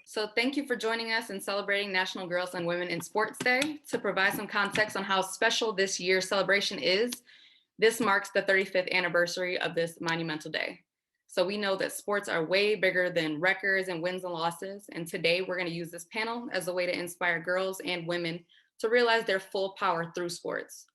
So thank you for joining us in celebrating National Girls and Women in Sports Day. To provide some context on how special this year's celebration is, this marks the 35th anniversary of this monumental day. So we know that sports are way bigger than records and wins and losses. And today we're gonna use this panel as a way to inspire girls and women to realize their full power through sports.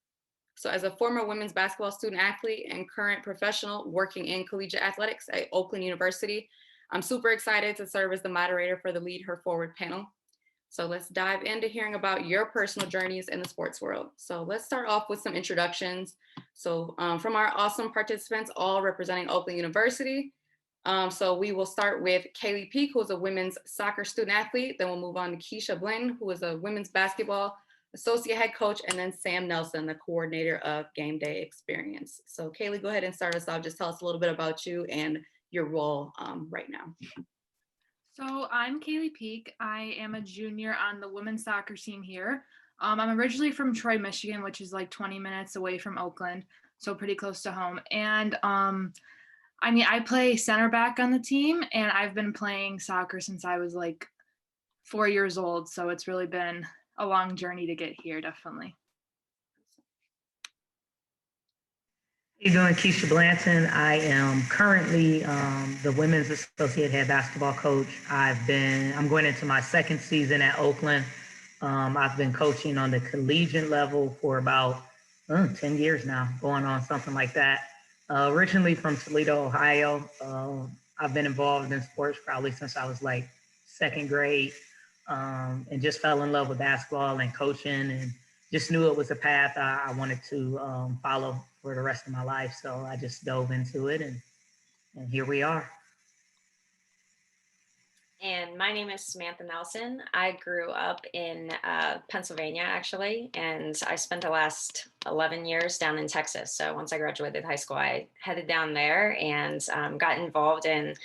So as a former women's basketball student athlete and current professional working in collegiate athletics at Oakland University, I'm super excited to serve as the moderator for the Lead Her Forward panel. So let's dive into hearing about your personal journeys in the sports world. So let's start off with some introductions. So from our awesome participants, all representing Oakland University. So we will start with Kaylee Peak, who is a women's soccer student athlete. Then we'll move on to Keisha Blinn, who is a women's basketball associate head coach, and then Sam Nelson, the coordinator of Game Day Experience. So Kaylee, go ahead and start us off. Just tell us a little bit about you and your role right now. So I'm Kaylee Peak. I am a junior on the women's soccer team here. I'm originally from Troy, Michigan, which is like 20 minutes away from Oakland, so pretty close to home. And I play center back on the team, and I've been playing soccer since I was like 4 years old. So it's really been a long journey to get here, definitely. How you doing, Keisha Blanton? I am currently the women's associate head basketball coach. I'm going into my second season at Oakland. I've been coaching on the collegiate level for about 10 years now, going on something like that. Originally from Toledo, Ohio. I've been involved in sports probably since I was like second grade, and just fell in love with basketball and coaching, and just knew it was a path I wanted to follow for the rest of my life. So I just dove into it, and here we are. And my name is Samantha Nelson. I grew up in Pennsylvania, actually, and I spent the last 11 years down in Texas. So once I graduated high school, I headed down there and got involved in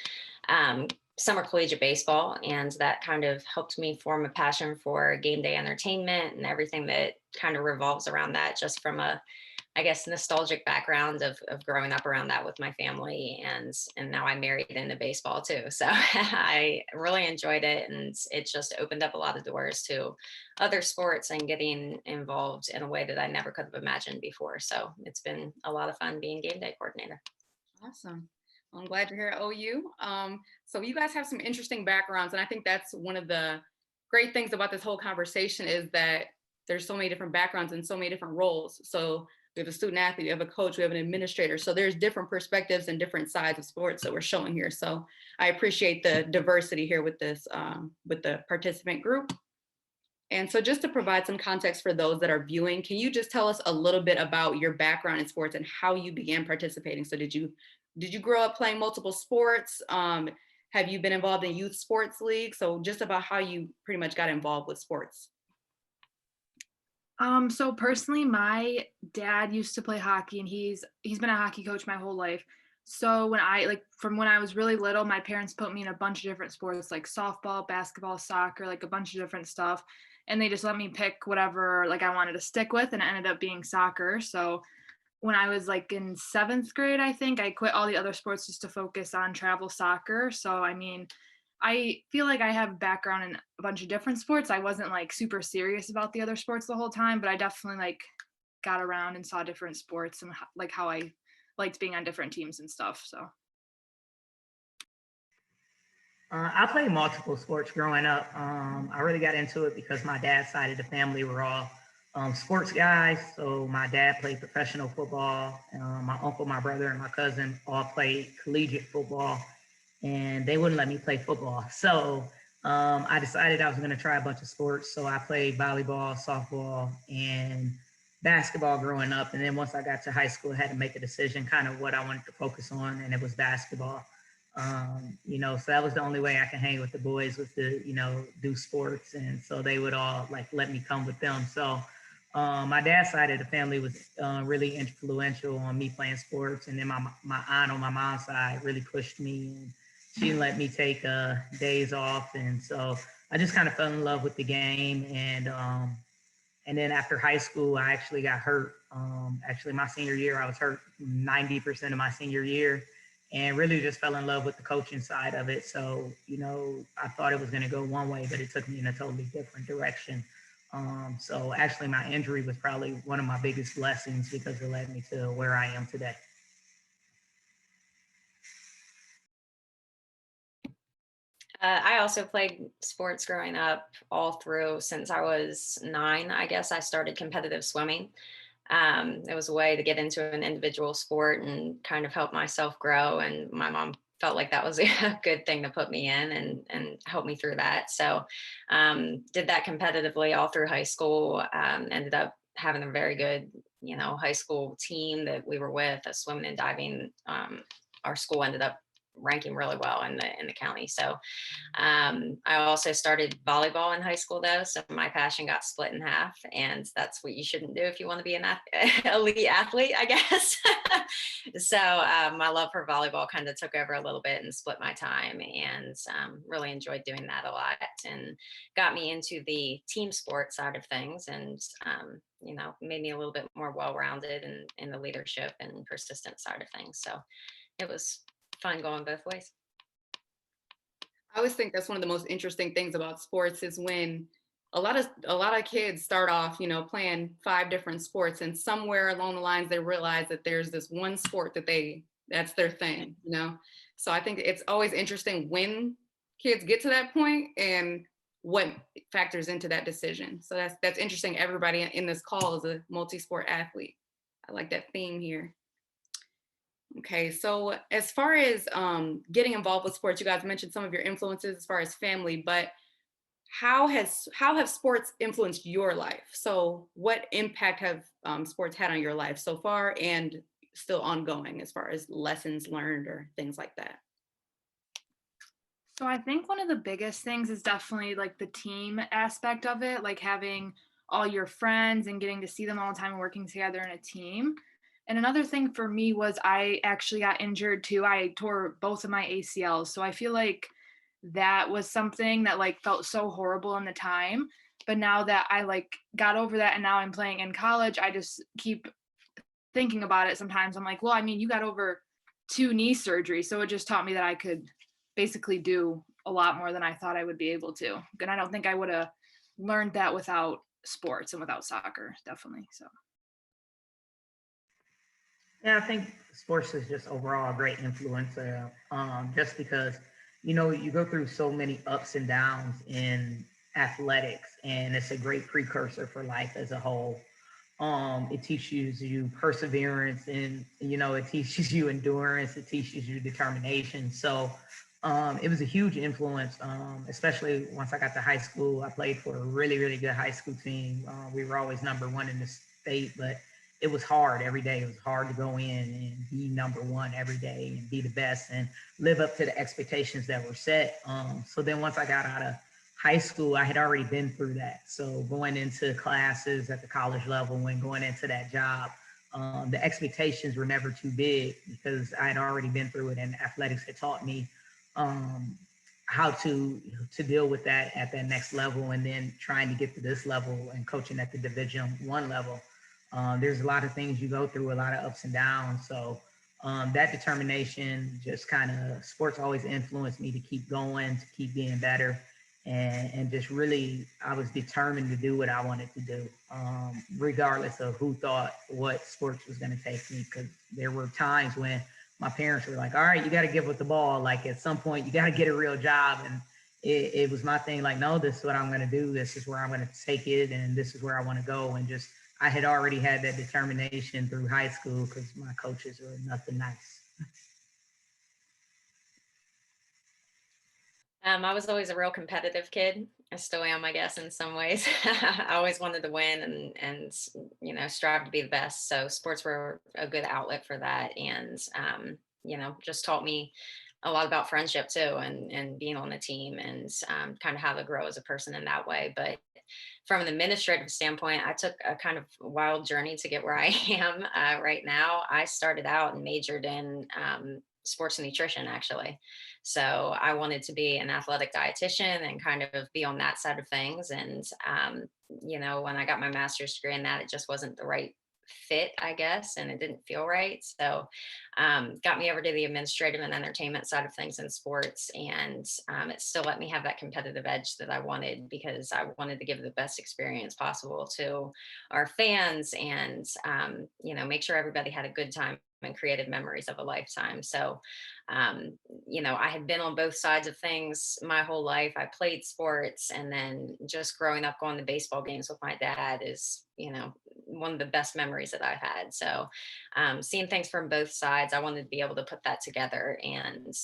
summer collegiate baseball, and that kind of helped me form a passion for game day entertainment and everything that kind of revolves around that, just from a, I guess, nostalgic background of growing up around that with my family, and now I'm married into baseball too. So I really enjoyed it, and it just opened up a lot of doors to other sports and getting involved in a way that I never could have imagined before. So it's been a lot of fun being game day coordinator. Awesome. Well, I'm glad you're here at OU. So you guys have some interesting backgrounds, and I think that's one of the great things about this whole conversation is that there's so many different backgrounds and so many different roles. So we have a student athlete, we have a coach, we have an administrator. So there's different perspectives and different sides of sports that we're showing here. So I appreciate the diversity here with this, with the participant group. And so just to provide some context for those that are viewing, can you just tell us a little bit about your background in sports and how you began participating? So did you grow up playing multiple sports? Have you been involved in youth sports league? So just about how you pretty much got involved with sports. So personally, my dad used to play hockey, and he's been a hockey coach my whole life. So from when I was really little, my parents put me in a bunch of different sports like softball, basketball, soccer, like a bunch of different stuff. And they just let me pick whatever like I wanted to stick with, and it ended up being soccer. So when I was like in 7th grade, I think I quit all the other sports just to focus on travel soccer. So I feel like I have background in a bunch of different sports. I wasn't like super serious about the other sports the whole time, but I definitely like got around and saw different sports and like how I liked being on different teams and stuff. So I played multiple sports growing up. I really got into it because my dad's side of the family were all sports guys. So my dad played professional football. My uncle, my brother, and my cousin all played collegiate football, and they wouldn't let me play football. So I decided I was going to try a bunch of sports. So I played volleyball, softball, and basketball growing up. And then once I got to high school, I had to make a decision kind of what I wanted to focus on, and it was basketball. So that was the only way I could hang with the boys, was to, do sports. And so they would all like let me come with them. So my dad's side of the family was really influential on me playing sports. And then my aunt on my mom's side really pushed me, and she didn't let me take days off. And so I just kind of fell in love with the game. And then after high school, I actually got hurt Actually, my senior year, I was hurt 90% of my senior year and really just fell in love with the coaching side of it. So, I thought it was going to go one way, but it took me in a totally different direction. So actually, my injury was probably one of my biggest blessings because it led me to where I am today. I also played sports growing up all through since I was 9. I guess I started competitive swimming. It was a way to get into an individual sport and kind of help myself grow. And my mom felt like that was a good thing to put me in and help me through that. So did that competitively all through high school. Ended up having a very good, high school team that we were with, swimming and diving. Our school ended up ranking really well in the county. So I also started volleyball in high school though, so my passion got split in half, and that's what you shouldn't do if you want to be an elite athlete, I guess. So my love for volleyball kind of took over a little bit and split my time, and really enjoyed doing that a lot, and got me into the team sport side of things, and made me a little bit more well-rounded in the leadership and persistent side of things. So it was fun going both ways. I always think that's one of the most interesting things about sports is when a lot of kids start off, playing 5 different sports, and somewhere along the lines they realize that there's this one sport that's their thing. So I think it's always interesting when kids get to that point and what factors into that decision. So that's interesting. Everybody in this call is a multi-sport athlete. I like that theme here. Okay, so as far as getting involved with sports, you guys mentioned some of your influences as far as family, but how have sports influenced your life? So what impact have sports had on your life so far and still ongoing as far as lessons learned or things like that? So I think one of the biggest things is definitely like the team aspect of it, like having all your friends and getting to see them all the time and working together in a team. And another thing for me was I actually got injured too. I tore both of my ACLs. So I feel like that was something that like felt so horrible in the time. But now that I like got over that and now I'm playing in college, I just keep thinking about it sometimes. I'm like, well, I mean, you got over 2 knee surgeries. So it just taught me that I could basically do a lot more than I thought I would be able to. And I don't think I would have learned that without sports and without soccer, definitely. So Yeah, I think sports is just overall a great influence, just because, you go through so many ups and downs in athletics, and it's a great precursor for life as a whole. It teaches you perseverance, and, it teaches you endurance, it teaches you determination. So it was a huge influence, especially once I got to high school. I played for a really, really good high school team. We were always #1 in the state, but it was hard every day. It was hard to go in and be #1 every day and be the best and live up to the expectations that were set. So then once I got out of high school, I had already been through that. So going into classes at the college level and going into that job, the expectations were never too big because I had already been through it, and athletics had taught me um, how to deal with that at that next level, and then trying to get to this level and coaching at the Division I level. There's a lot of things you go through, a lot of ups and downs. So that determination, just kind of sports always influenced me to keep going, to keep being better. And just really, I was determined to do what I wanted to do, regardless of who thought what sports was going to take me. Because there were times when my parents were like, all right, you got to give with the ball. Like at some point, you got to get a real job. And it was my thing, like, no, this is what I'm going to do. This is where I'm going to take it. And this is where I want to go. And just, I had already had that determination through high school because my coaches were nothing nice. I was always a real competitive kid. I still am, I guess, in some ways. I always wanted to win and strive to be the best. So sports were a good outlet for that, and just taught me a lot about friendship too, and being on the team, and kind of how to grow as a person in that way. But from an administrative standpoint, I took a kind of wild journey to get where I am right now. I started out and majored in sports and nutrition, actually. So I wanted to be an athletic dietitian and kind of be on that side of things. And, when I got my master's degree in that, it just wasn't the right fit, I guess, and it didn't feel right. So got me over to the administrative and entertainment side of things in sports. And it still let me have that competitive edge that I wanted, because I wanted to give the best experience possible to our fans, and, make sure everybody had a good time and created memories of a lifetime. So, um, I had been on both sides of things my whole life. I played sports, and then just growing up going to baseball games with my dad is, one of the best memories that I've had. So, seeing things from both sides, I wanted to be able to put that together and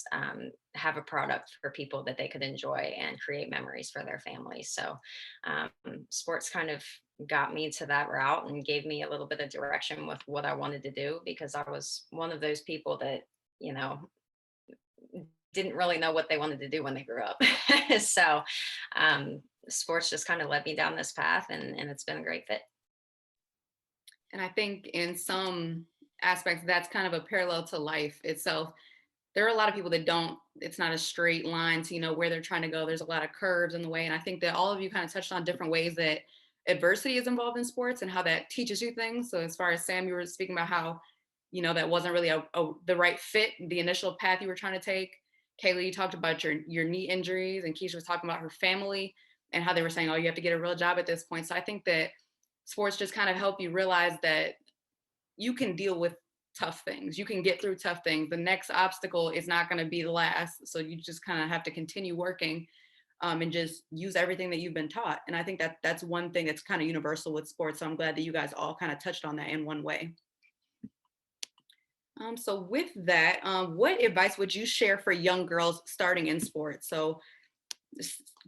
have a product for people that they could enjoy and create memories for their families. So, um, sports kind of got me to that route and gave me a little bit of direction with what I wanted to do, because I was one of those people that, you know, didn't really know what they wanted to do when they grew up. So, um, sports just kind of led me down this path, and it's been a great fit. And I think in some aspects, that's kind of a parallel to life itself. There are a lot of people that don't, it's not a straight line to, where they're trying to go. There's a lot of curves in the way. And I think that all of you kind of touched on different ways that adversity is involved in sports and how that teaches you things. So as far as Sam, you were speaking about how, that wasn't really the right fit, the initial path you were trying to take. Kayla, you talked about your knee injuries, and Keisha was talking about her family and how they were saying, oh, you have to get a real job at this point. So I think that sports just kind of help you realize that you can deal with tough things. You can get through tough things. The next obstacle is not going to be the last. So you just kind of have to continue working, and just use everything that you've been taught. And I think that that's one thing that's kind of universal with sports. So I'm glad that you guys all kind of touched on that in one way. So with that, what advice would you share for young girls starting in sports? So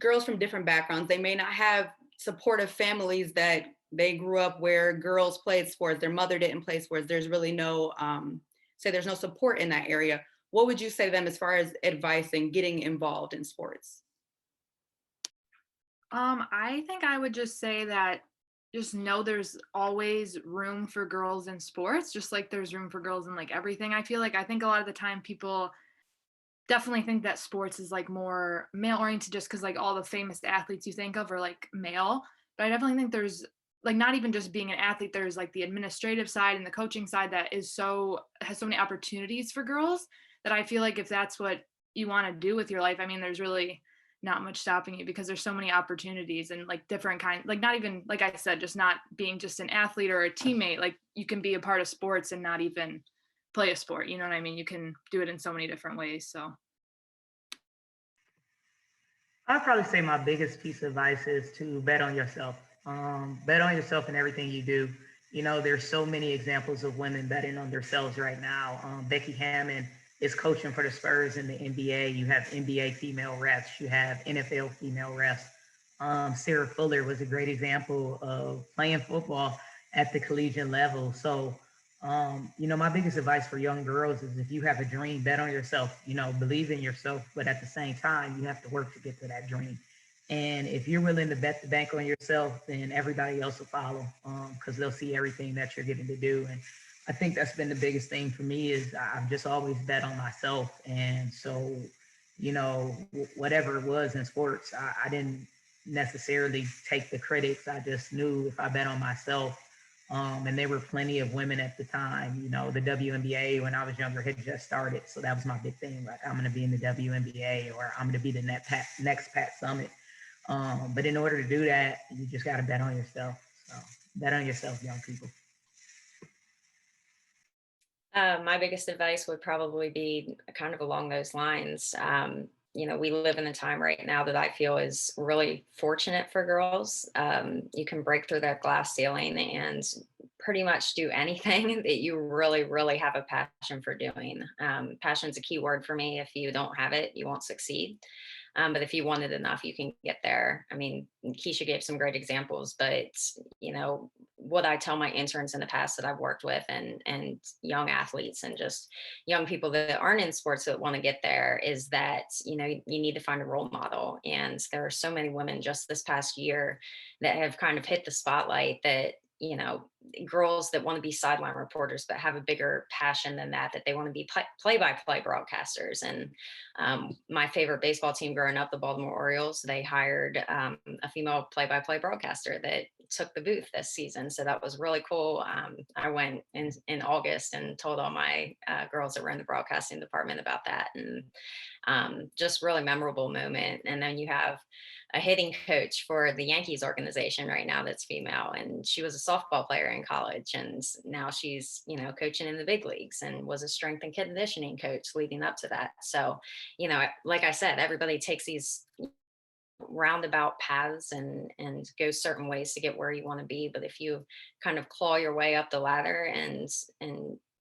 girls from different backgrounds, they may not have supportive families that they grew up where girls played sports, their mother didn't play sports. There's really no, there's no support in that area. What would you say to them as far as advice and getting involved in sports? I think I would just say that just know there's always room for girls in sports, just like there's room for girls in like everything. I think a lot of the time people definitely think that sports is like more male oriented just because like all the famous athletes you think of are like male. But I definitely think there's like not even just being an athlete, there's like the administrative side and the coaching side that has so many opportunities for girls that I feel like if that's what you want to do with your life, I mean, there's really not much stopping you because there's so many opportunities and like different kind, like not even like I said, just not being just an athlete or a teammate. Like you can be a part of sports and not even play a sport. You know what I mean? You can do it in so many different ways. So I'd probably say my biggest piece of advice is to bet on yourself. Bet on yourself in everything you do. There's so many examples of women betting on themselves right now. Becky Hammond is coaching for the Spurs in the NBA. You have NBA female refs. You have NFL female refs. Sarah Fuller was a great example of playing football at the collegiate level. So, my biggest advice for young girls is if you have a dream, bet on yourself, believe in yourself, but at the same time, you have to work to get to that dream. And if you're willing to bet the bank on yourself, then everybody else will follow, because they'll see everything that you're getting to do. And I think that's been the biggest thing for me is I've just always bet on myself. And so, whatever it was in sports, I didn't necessarily take the critics. I just knew if I bet on myself, and there were plenty of women at the time, the WNBA when I was younger had just started. So that was my big thing. Like I'm going to be in the WNBA or I'm going to be the next Pat Summit. But in order to do that, you just got to bet on yourself. So bet on yourself, young people. My biggest advice would probably be kind of along those lines. We live in a time right now that I feel is really fortunate for girls. You can break through that glass ceiling and pretty much do anything that you really, really have a passion for doing. Passion's a key word for me. If you don't have it, you won't succeed. But if you want it enough, you can get there. I mean, Keisha gave some great examples, but what I tell my interns in the past that I've worked with and young athletes and just young people that aren't in sports that want to get there is that, you need to find a role model. And there are so many women just this past year that have kind of hit the spotlight that, girls that want to be sideline reporters but have a bigger passion than that, that they want to be play-by-play broadcasters. And my favorite baseball team growing up, the Baltimore Orioles, they hired a female play-by-play broadcaster that took the booth this season, so that was really cool. I went in August and told all my girls that were in the broadcasting department about that, and just really memorable moment. And then you have a hitting coach for the Yankees organization right now that's female, and she was a softball player in college, and now she's, you know, coaching in the big leagues, and was a strength and conditioning coach leading up to that. So, you know, like I said, everybody takes these roundabout paths and go certain ways to get where you want to be, but if you kind of claw your way up the ladder and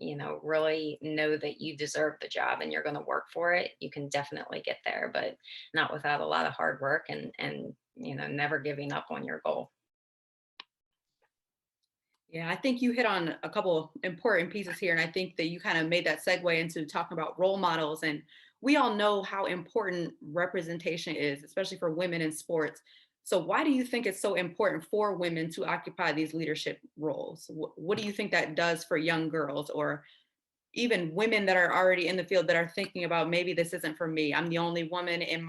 you know, really know that you deserve the job and you're going to work for it, you can definitely get there, but not without a lot of hard work and you know, never giving up on your goal. Yeah, I think you hit on a couple important pieces here. And I think that you kind of made that segue into talking about role models. And we all know how important representation is, especially for women in sports. So why do you think it's so important for women to occupy these leadership roles? What do you think that does for young girls, or even women that are already in the field that are thinking about, maybe this isn't for me. I'm the only woman in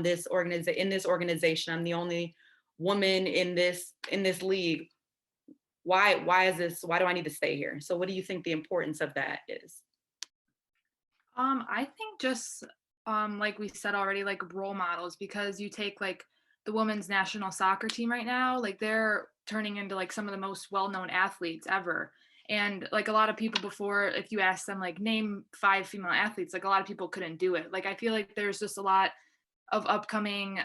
this organization. I'm the only woman in this league. Why is this, why do I need to stay here? So what do you think the importance of that is? I think just like we said already, like role models, because you take like the women's national soccer team right now, like they're turning into like some of the most well-known athletes ever. And like a lot of people before, if you ask them like name 5 female athletes, like a lot of people couldn't do it. Like I feel like there's just a lot of upcoming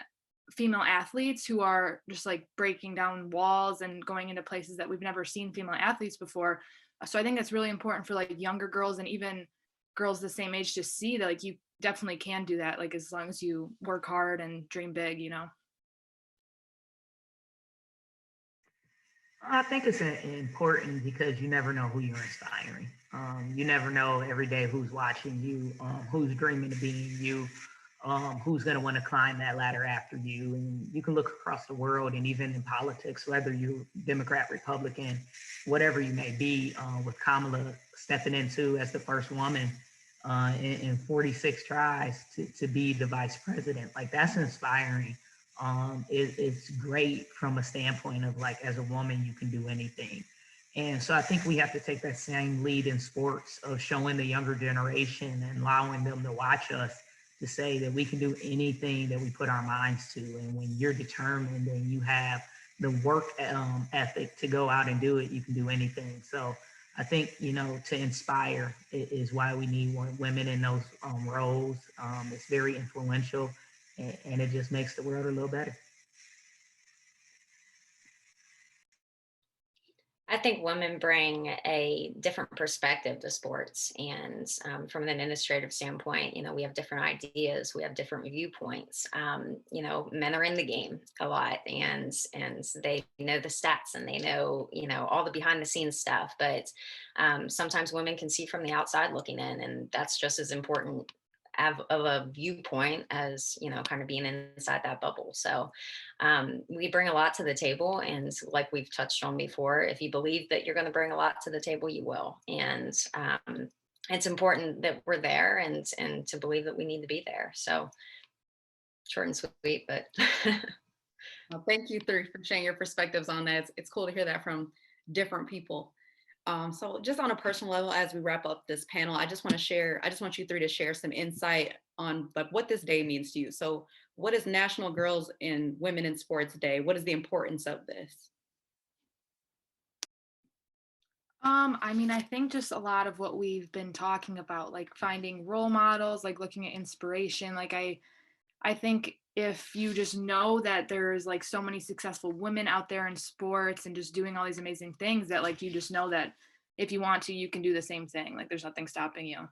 female athletes who are just like breaking down walls and going into places that we've never seen female athletes before. So I think that's really important for like younger girls and even girls the same age to see that like you definitely can do that, like as long as you work hard and dream big, you know. I think it's important because you never know who you're inspiring. You never know every day who's watching you, who's dreaming of being you, who's going to want to climb that ladder after you. And you can look across the world, and even in politics, whether you're Democrat, Republican, whatever you may be, with Kamala stepping into as the first woman in 46 tries to be the vice president. Like, that's inspiring. It's great from a standpoint of like, as a woman, you can do anything. And so I think we have to take that same lead in sports of showing the younger generation and allowing them to watch us, to say that we can do anything that we put our minds to. And when you're determined and you have the work ethic to go out and do it, you can do anything. So I think, you know, to inspire is why we need women in those roles. It's very influential, and it just makes the world a little better. I think women bring a different perspective to sports, and from an administrative standpoint, you know, we have different ideas, we have different viewpoints. You know, men are in the game a lot, and they know the stats, and they know, you know, all the behind the scenes stuff. But sometimes women can see from the outside looking in, and that's just as important of a viewpoint as, you know, kind of being inside that bubble. So we bring a lot to the table, and like we've touched on before, if you believe that you're going to bring a lot to the table, you will. And it's important that we're there, and to believe that we need to be there. So short and sweet, but Well, thank you three for sharing your perspectives on that. It's cool to hear that from different people. So just on a personal level, as we wrap up this panel, I just want you three to share some insight on like what this day means to you. So what is National Girls and Women in Sports Day? What is the importance of this? I mean, I think just a lot of what we've been talking about, like finding role models, like looking at inspiration. Like I think if you just know that there's like so many successful women out there in sports and just doing all these amazing things, that like you just know that if you want to, you can do the same thing. Like there's nothing stopping you.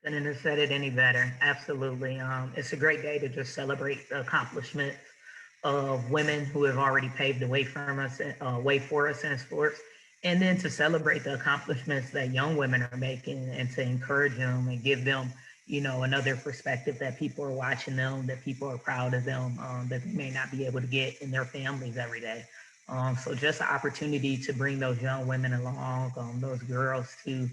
Couldn't have said it any better. Absolutely. It's a great day to just celebrate the accomplishments of women who have already paved the way way for us in sports, and then to celebrate the accomplishments that young women are making, and to encourage them and give them, you know, another perspective that people are watching them, that people are proud of them, that they may not be able to get in their families every day. So just an opportunity to bring those young women along, those girls to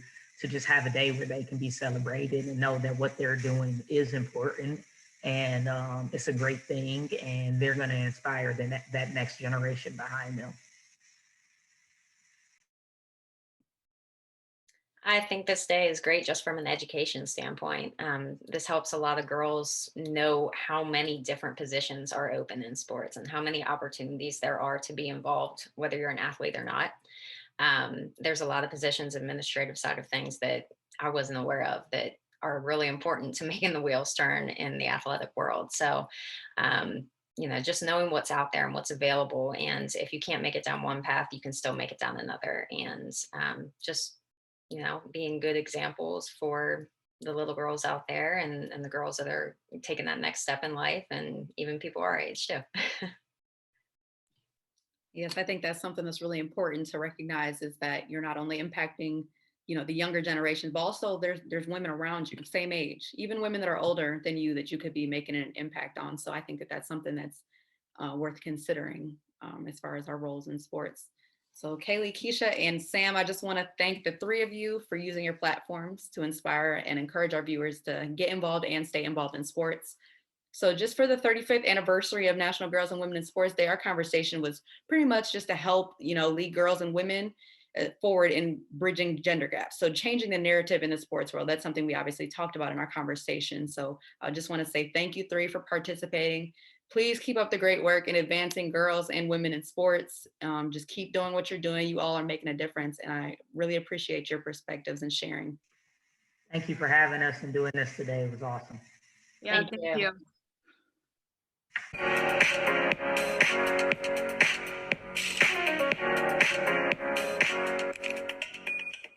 just have a day where they can be celebrated and know that what they're doing is important, and it's a great thing, and they're going to inspire that next generation behind them. I think this day is great just from an education standpoint. This helps a lot of girls know how many different positions are open in sports and how many opportunities there are to be involved, whether you're an athlete or not. There's a lot of positions, administrative side of things that I wasn't aware of that are really important to making the wheels turn in the athletic world. So, just knowing what's out there and what's available. And if you can't make it down one path, you can still make it down another. And just being good examples for the little girls out there and the girls that are taking that next step in life, and even people our age too. Yes, I think that's something that's really important to recognize, is that you're not only impacting, the younger generations, but also there's women around you, same age, even women that are older than you that you could be making an impact on. So I think that that's something that's worth considering as far as our roles in sports. So Kaylee, Keisha, and Sam, I just want to thank the three of you for using your platforms to inspire and encourage our viewers to get involved and stay involved in sports. So just for the 35th anniversary of National Girls and Women in Sports Day, our conversation was pretty much just to help, lead girls and women forward in bridging gender gaps. So changing the narrative in the sports world, that's something we obviously talked about in our conversation. So I just want to say thank you three for participating. Please keep up the great work in advancing girls and women in sports. Just keep doing what you're doing. You all are making a difference. And I really appreciate your perspectives and sharing. Thank you for having us and doing this today. It was awesome. Yeah, Thank thank you. you.